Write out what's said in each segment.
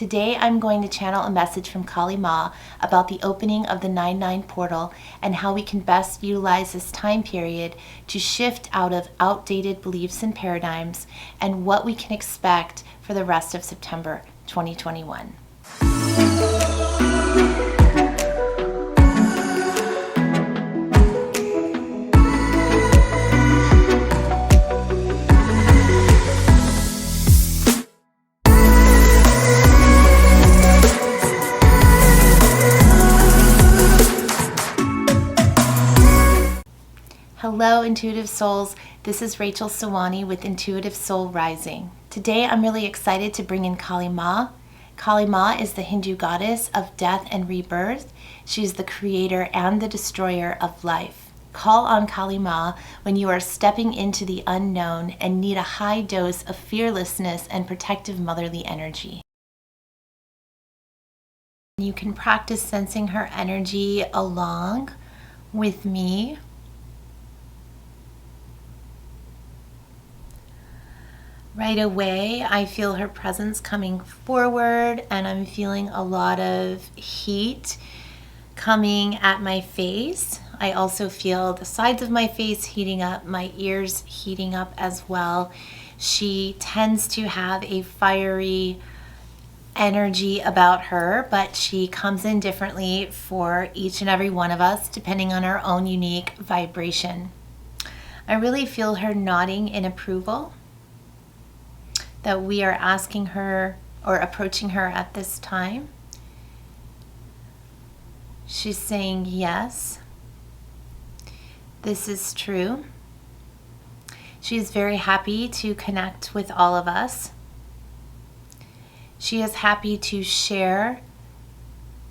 Today I'm going to channel a message from Kali Ma about the opening of the 9-9 portal and how we can best utilize this time period to shift out of outdated beliefs and paradigms, and what we can expect for the rest of September 2021. Hello, intuitive souls. This is Rachel Sawani with Intuitive Soul Rising. Today I'm really excited to bring in Kali Ma. Kali Ma is the Hindu goddess of death and rebirth. She's the creator and the destroyer of life. Call on Kali Ma when you are stepping into the unknown and need a high dose of fearlessness and protective motherly energy. You can practice sensing her energy along with me. Right away, I feel her presence coming forward, and I'm feeling a lot of heat coming at my face. I also feel the sides of my face heating up, my ears heating up as well. She tends to have a fiery energy about her, but she comes in differently for each and every one of us, depending on our own unique vibration. I really feel her nodding in approval that we are asking her or approaching her at this time. She's saying, yes, this is true. She's very happy to connect with all of us. She is happy to share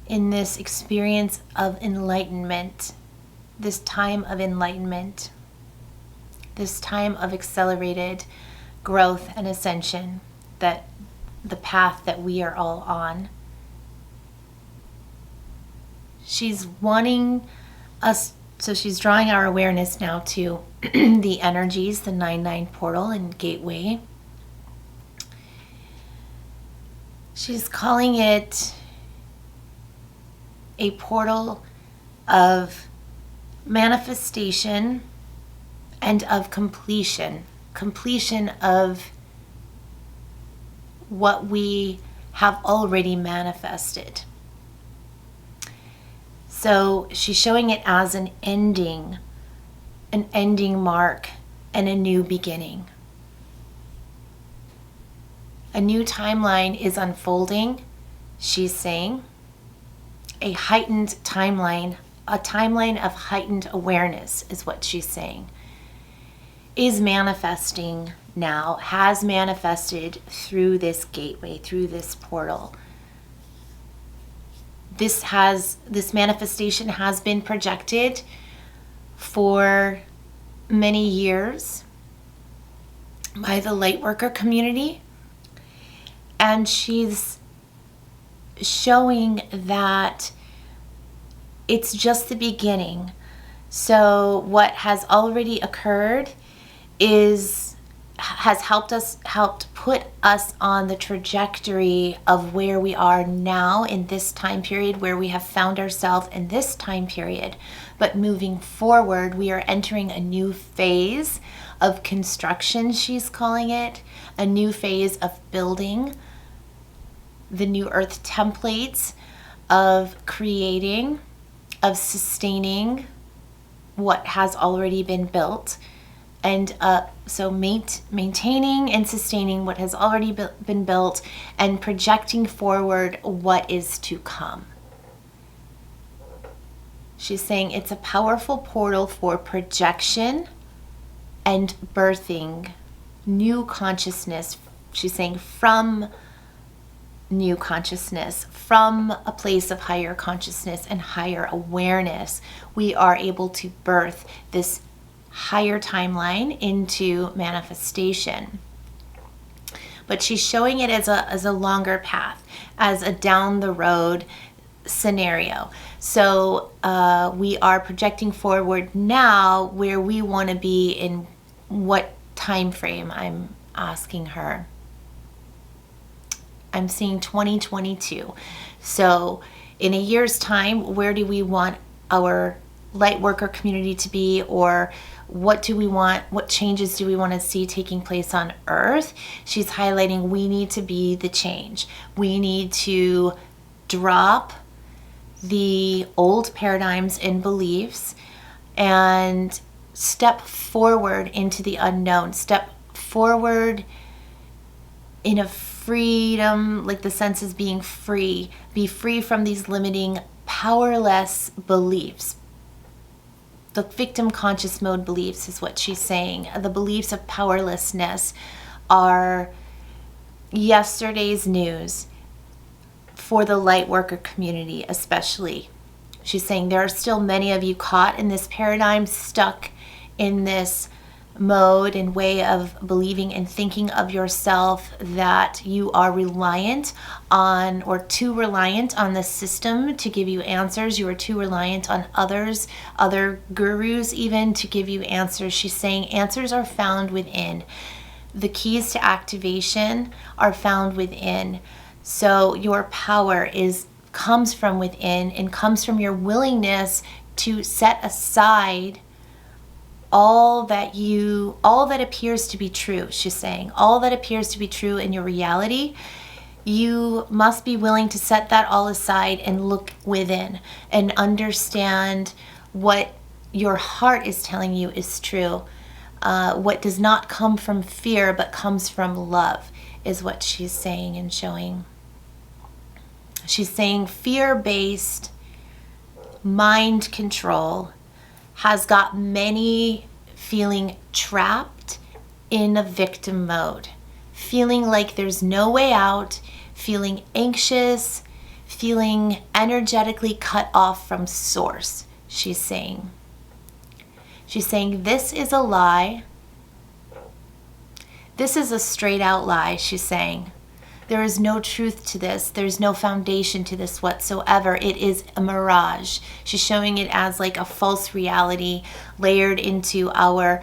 in this experience of enlightenment, this time of enlightenment, this time of accelerated growth and ascension, that the path that we are all on. She's wanting us, so she's drawing our awareness now to the energies, the 9-9 portal and gateway. She's calling it a portal of manifestation and of completion of what we have already manifested. So she's showing it as an ending mark, and a new beginning. A new timeline is unfolding, she's saying. A heightened timeline, a timeline of heightened awareness is what she's saying, is manifesting now, has manifested through this gateway, through this portal. This manifestation has been projected for many years by the Lightworker community, and she's showing that it's just the beginning. So what has already occurred has helped put us on the trajectory of where we are now in this time period, where we have found ourselves in this time period. But moving forward, we are entering a new phase of construction, she's calling it, a new phase of building the new earth templates, of creating, of sustaining what has already been built. And so maintaining and sustaining what has already been built, and projecting forward what is to come. She's saying it's a powerful portal for projection and birthing new consciousness. She's saying from new consciousness, from a place of higher consciousness and higher awareness, we are able to birth this higher timeline into manifestation. But she's showing it as a longer path, as a down the road scenario. So we are projecting forward now where we want to be in what time frame, I'm asking her. I'm seeing 2022. So in a year's time, where do we want our light worker community to be, or what do we want, what changes do we want to see taking place on earth? She's highlighting we need to be the change. We need to drop the old paradigms and beliefs and step forward into the unknown, step forward in a freedom, like the sense is being free, be free from these limiting, powerless beliefs. The victim conscious mode beliefs is what she's saying. The beliefs of powerlessness are yesterday's news for the light worker community especially. She's saying there are still many of you caught in this paradigm, stuck in this mode and way of believing and thinking of yourself that you are reliant on, or too reliant on the system to give you answers. You are too reliant on others, other gurus even, to give you answers. She's saying answers are found within. The keys to activation are found within. So your power comes from within and comes from your willingness to set aside all that appears to be true. She's saying all that appears to be true in your reality, you must be willing to set that all aside and look within and understand what your heart is telling you is true. What does not come from fear but comes from love is what she's saying and showing. She's saying fear-based mind control has got many feeling trapped in a victim mode, feeling like there's no way out, feeling anxious, feeling energetically cut off from source, she's saying. She's saying this is a lie. This is a straight out lie, she's saying. There is no truth to this. There's no foundation to this whatsoever. It is a mirage. She's showing it as like a false reality layered into our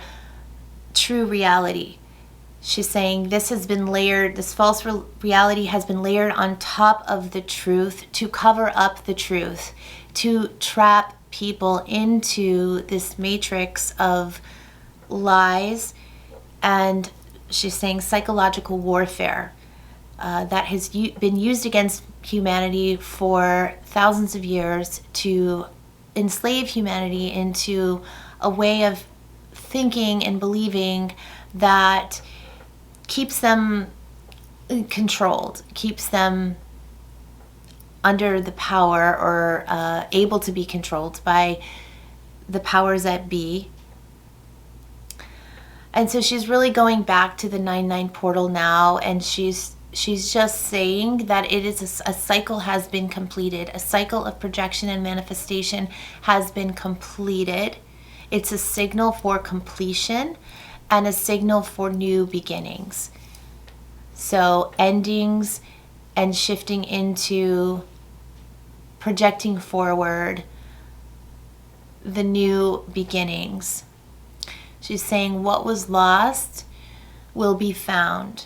true reality. She's saying this has been layered, this false reality has been layered on top of the truth to cover up the truth, to trap people into this matrix of lies. And she's saying psychological warfare. That has been used against humanity for thousands of years to enslave humanity into a way of thinking and believing that keeps them controlled, keeps them under the power or able to be controlled by the powers that be. And so she's really going back to the 9-9 portal now, and she's just saying that it is a cycle has been completed. A cycle of projection and manifestation has been completed. It's a signal for completion and a signal for new beginnings. So endings and shifting into projecting forward the new beginnings. She's saying what was lost will be found.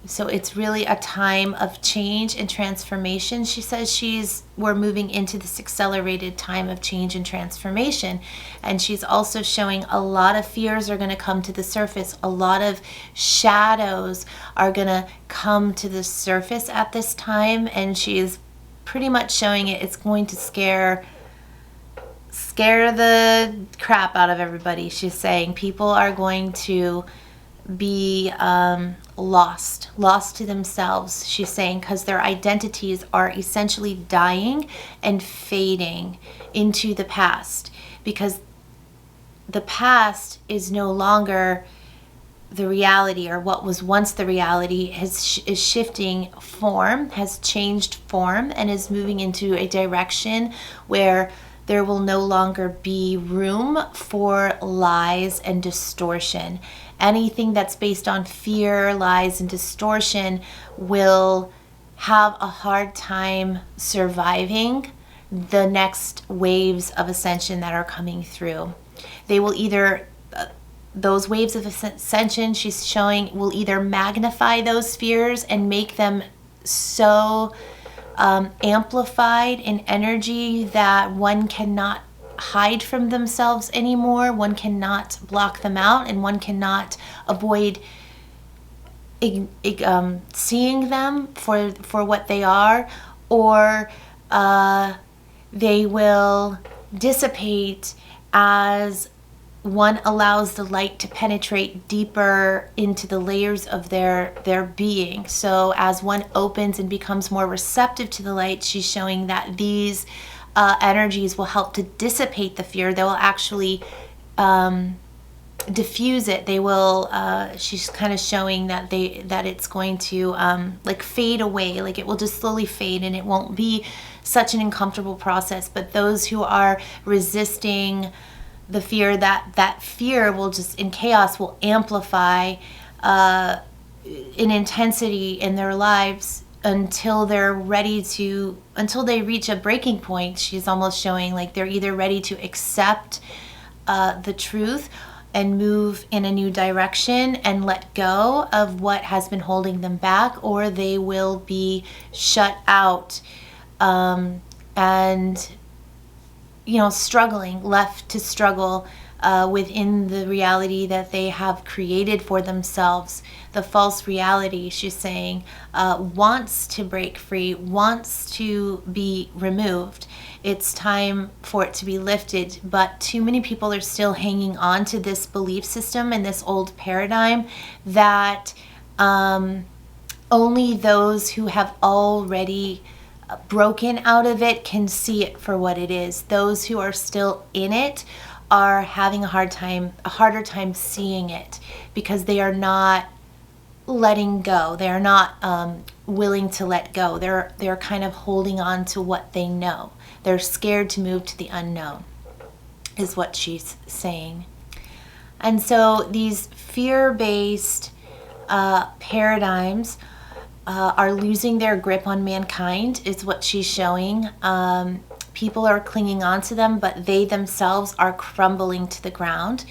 So it's really a time of change and transformation. She says we're moving into this accelerated time of change and transformation. And she's also showing a lot of fears are going to come to the surface. A lot of shadows are going to come to the surface at this time. And she is pretty much showing it's going to scare the crap out of everybody. She's saying people are going to be lost to themselves, she's saying, because their identities are essentially dying and fading into the past, because the past is no longer the reality, or what was once the reality is shifting form, has changed form, and is moving into a direction where there will no longer be room for lies and distortion. Anything that's based on fear, lies, and distortion will have a hard time surviving the next waves of ascension that are coming through. They will either those waves of ascension, she's showing, will either magnify those fears and make them so amplified in energy that one cannot hide from themselves anymore, one cannot block them out, and one cannot avoid seeing them for what they are, or they will dissipate as one allows the light to penetrate deeper into the layers of their being. So as one opens and becomes more receptive to the light, she's showing that these energies will help to dissipate the fear. They will actually diffuse it. They will she's kind of showing that it's going to like fade away, like it will just slowly fade, and it won't be such an uncomfortable process. But those who are resisting the fear, that fear will just, in chaos, will amplify in intensity in their lives until they reach a breaking point. She's almost showing like they're either ready to accept the truth and move in a new direction and let go of what has been holding them back, or they will be shut out and struggling, left to struggle within the reality that they have created for themselves. The false reality, she's saying, wants to break free, wants to be removed. It's time for it to be lifted, but too many people are still hanging on to this belief system and this old paradigm that only those who have already broken out of it can see it for what it is. Those who are still in it are having a harder time seeing it, because they are not letting go. They are not willing to let go. They're kind of holding on to what they know. They're scared to move to the unknown, is what she's saying. And so these fear-based paradigms are losing their grip on mankind, is what she's showing. People are clinging on to them, but they themselves are crumbling to the ground.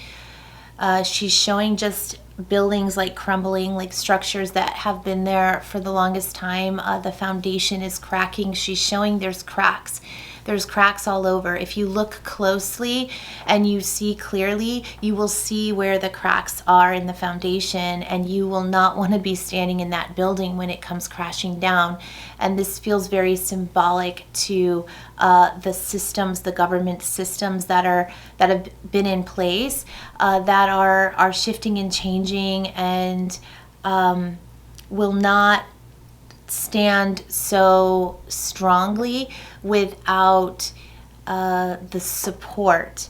She's showing just buildings like crumbling, like structures that have been there for the longest time. The foundation is cracking. She's showing there's cracks. There's cracks all over. If you look closely and you see clearly, you will see where the cracks are in the foundation, and you will not want to be standing in that building when it comes crashing down. And this feels very symbolic to the systems, the government systems that have been in place, that are shifting and changing, and will not stand so strongly without the support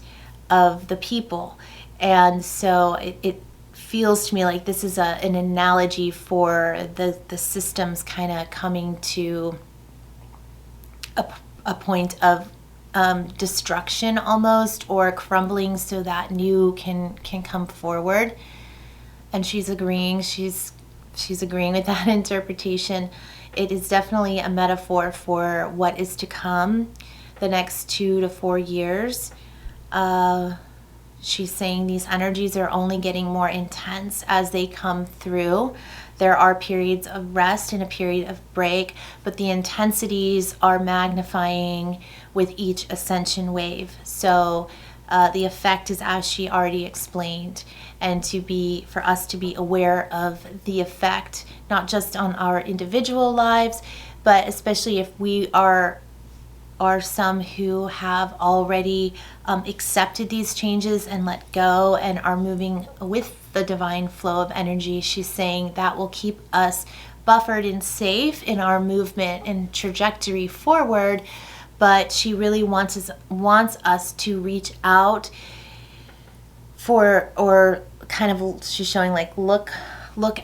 of the people. And so it feels to me like this is an analogy for the systems kind of coming to a point of destruction almost, or crumbling, so that new can come forward. And she's agreeing with that interpretation. It is definitely a metaphor for what is to come the next 2 to 4 years. She's saying these energies are only getting more intense as they come through. There are periods of rest and a period of break, but the intensities are magnifying with each ascension wave. So the effect is as she already explained, and for us to be aware of the effect, not just on our individual lives, but especially if we are some who have already accepted these changes and let go and are moving with the divine flow of energy. She's saying that will keep us buffered and safe in our movement and trajectory forward. But she really wants us to reach out for, or kind of, she's showing like look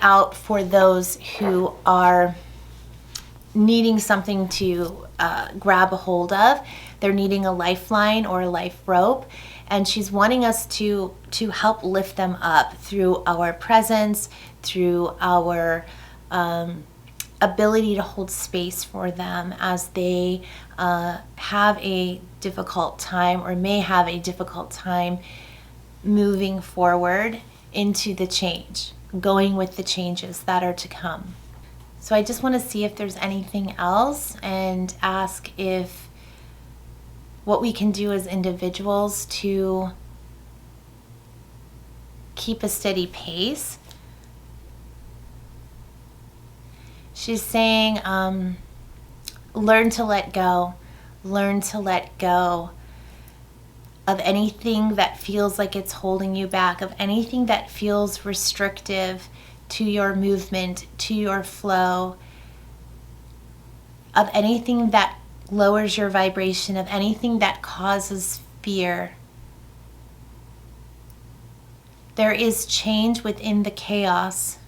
out for those who are needing something to grab a hold of. They're needing a lifeline or a life rope, and she's wanting us to help lift them up through our presence, through our ability to hold space for them as they have a difficult time, or may have a difficult time moving forward into the change, going with the changes that are to come. So I just want to see if there's anything else and ask if what we can do as individuals to keep a steady pace. She's saying, learn to let go. Learn to let go of anything that feels like it's holding you back, of anything that feels restrictive to your movement, to your flow, of anything that lowers your vibration, of anything that causes fear. There is change within the chaos.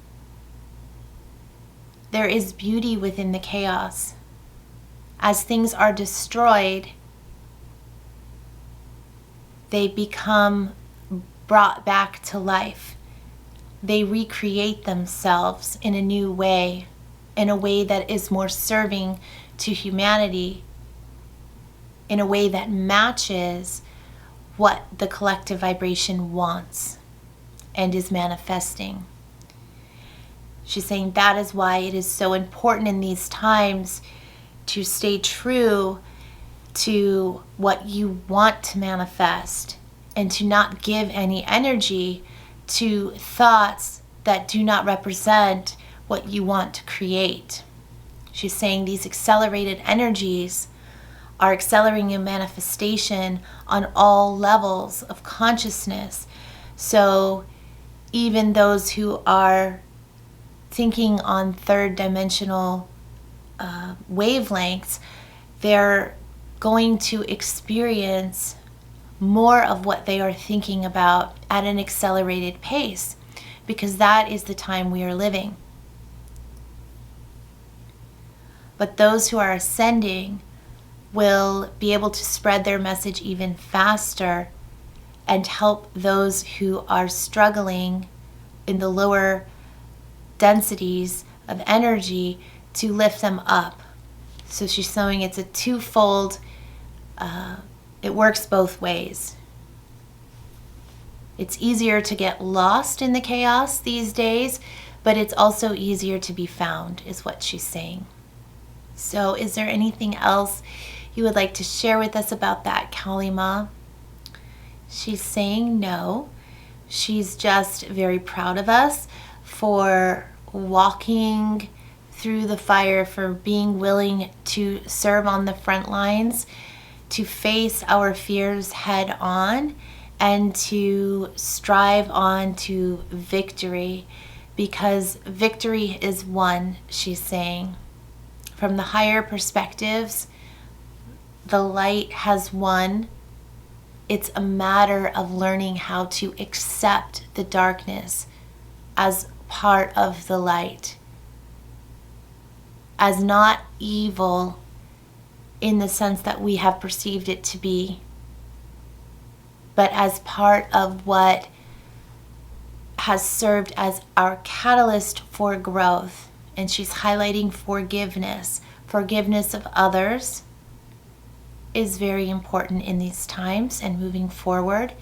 There is beauty within the chaos. As things are destroyed, they become brought back to life. They recreate themselves in a new way, in a way that is more serving to humanity, in a way that matches what the collective vibration wants and is manifesting. She's saying that is why it is so important in these times to stay true to what you want to manifest and to not give any energy to thoughts that do not represent what you want to create. She's saying these accelerated energies are accelerating a manifestation on all levels of consciousness. So even those who are thinking on third dimensional wavelengths, they're going to experience more of what they are thinking about at an accelerated pace, because that is the time we are living. But those who are ascending will be able to spread their message even faster and help those who are struggling in the lower densities of energy to lift them up. So she's showing it's a twofold, it works both ways. It's easier to get lost in the chaos these days, but it's also easier to be found, is what she's saying. So is there anything else you would like to share with us about that, Kalima? She's saying no. She's just very proud of us for walking through the fire, for being willing to serve on the front lines, to face our fears head on, and to strive on to victory, because victory is won, she's saying. From the higher perspectives, the light has won. It's a matter of learning how to accept the darkness as part of the light, as not evil in the sense that we have perceived it to be, but as part of what has served as our catalyst for growth. And she's highlighting forgiveness. Forgiveness of others is very important in these times and moving forward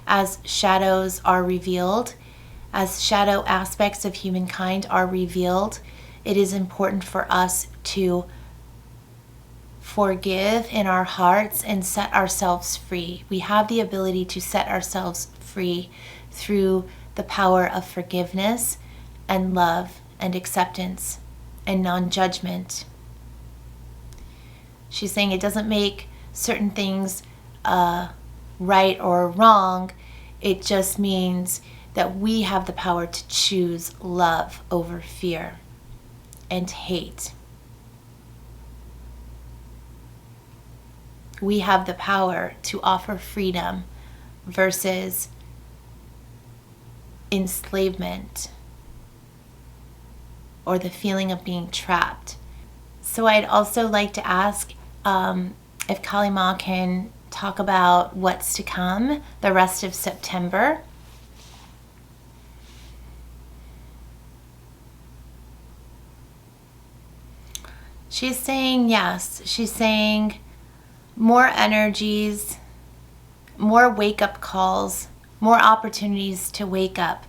as shadows are revealed, as shadow aspects of humankind are revealed. It is important for us to forgive in our hearts and set ourselves free. We have the ability to set ourselves free through the power of forgiveness and love and acceptance and non-judgment. She's saying it doesn't make certain things right or wrong. It just means that we have the power to choose love over fear and hate. We have the power to offer freedom versus enslavement or the feeling of being trapped. So I'd also like to ask if Kalima can talk about what's to come the rest of September. She's saying yes. She's saying more energies, more wake-up calls, more opportunities to wake up,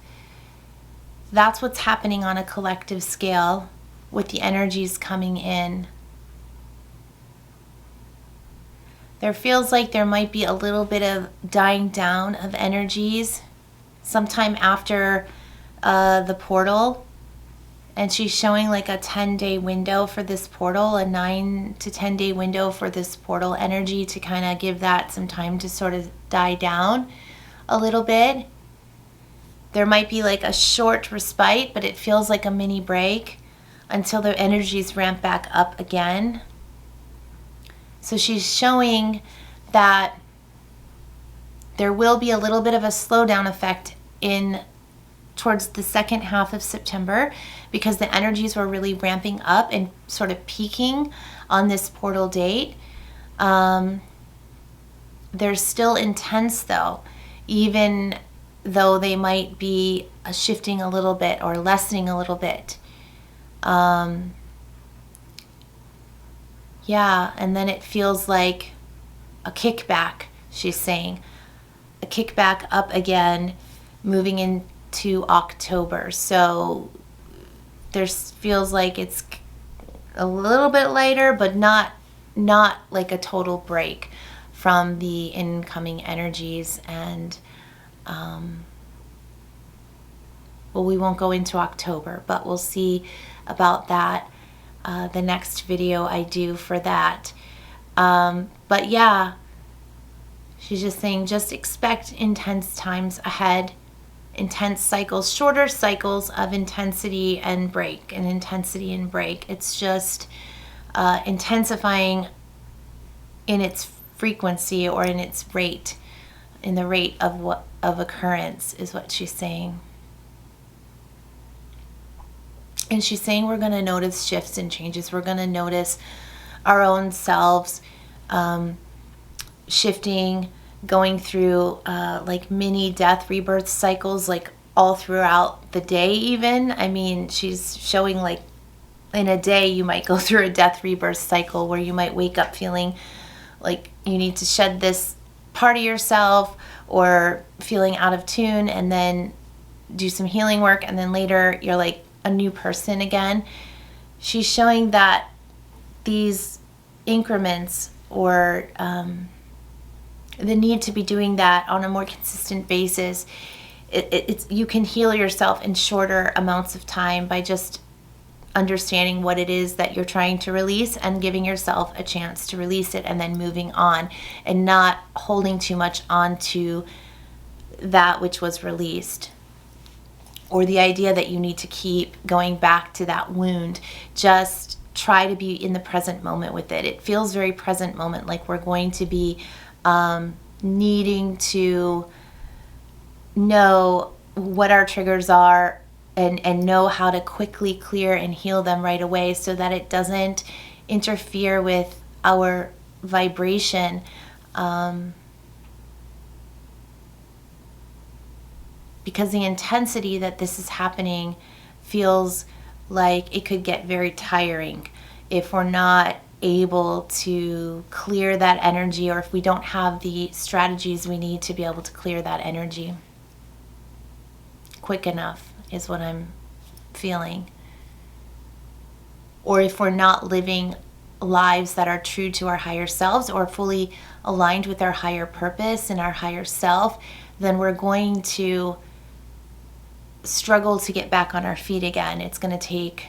that's what's happening on a collective scale with the energies coming in. There feels like there might be a little bit of dying down of energies sometime after the portal. And she's showing like a 10-day window for this portal, a 9 to 10 day window for this portal energy to kind of give that some time to sort of die down a little bit. There might be like a short respite, but it feels like a mini break until the energies ramp back up again. So she's showing that there will be a little bit of a slowdown effect towards the second half of September, because the energies were really ramping up and sort of peaking on this portal date. They're still intense though, even though they might be shifting a little bit or lessening a little bit. Yeah, and then it feels like a kickback, she's saying. A kickback up again, moving into October. So there feels like it's a little bit later, but not like a total break from the incoming energies. And well, we won't go into October, but we'll see about that the next video I do for that. But yeah, she's just saying, just expect intense times ahead, intense cycles, shorter cycles of intensity and break, and intensity and break. It's just intensifying in its frequency or in its rate, in the rate of occurrence is what she's saying. And she's saying we're going to notice shifts and changes. We're going to notice our own selves shifting, going through like mini death rebirth cycles, like all throughout the day even. I mean, she's showing like in a day you might go through a death rebirth cycle where you might wake up feeling like you need to shed this part of yourself, or feeling out of tune, and then do some healing work, and then later you're like a new person again. She's showing that these increments, or the need to be doing that on a more consistent basis, it's you can heal yourself in shorter amounts of time by just understanding what it is that you're trying to release and giving yourself a chance to release it, and then moving on and not holding too much on to that which was released, or the idea that you need to keep going back to that wound. Just try to be in the present moment with it. It feels very present moment, like we're going to be needing to know what our triggers are, and know how to quickly clear and heal them right away, so that it doesn't interfere with our vibration. Because the intensity that this is happening feels like it could get very tiring if we're not able to clear that energy, or if we don't have the strategies we need to be able to clear that energy quick enough, is what I'm feeling. Or if we're not living lives that are true to our higher selves, or fully aligned with our higher purpose and our higher self, then we're going to struggle to get back on our feet again. It's going to take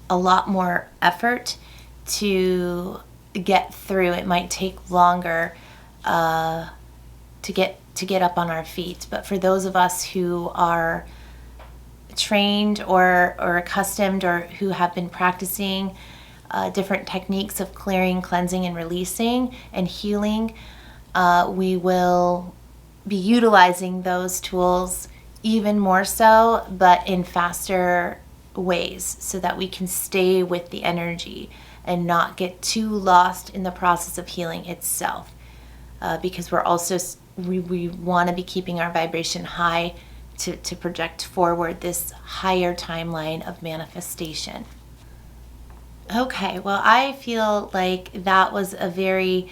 a lot more effort to get through. It might take longer to get up on our feet. But for those of us who are trained or accustomed, or who have been practicing different techniques of clearing, cleansing, and releasing and healing, we will be utilizing those tools even more so, but in faster ways, so that we can stay with the energy and not get too lost in the process of healing itself. Because we're also, we want to be keeping our vibration high to project forward this higher timeline of manifestation. Okay, well, I feel like that was a very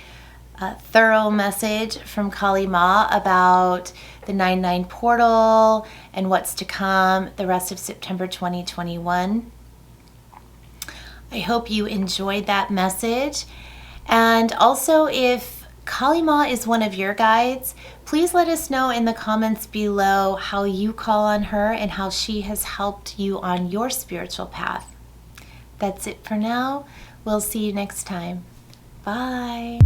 thorough message from Kali Ma about the 9/9 portal and what's to come the rest of September 2021. I hope you enjoyed that message. And also, if Kali Ma is one of your guides, please let us know in the comments below how you call on her and how she has helped you on your spiritual path. That's it for now. We'll see you next time. Bye.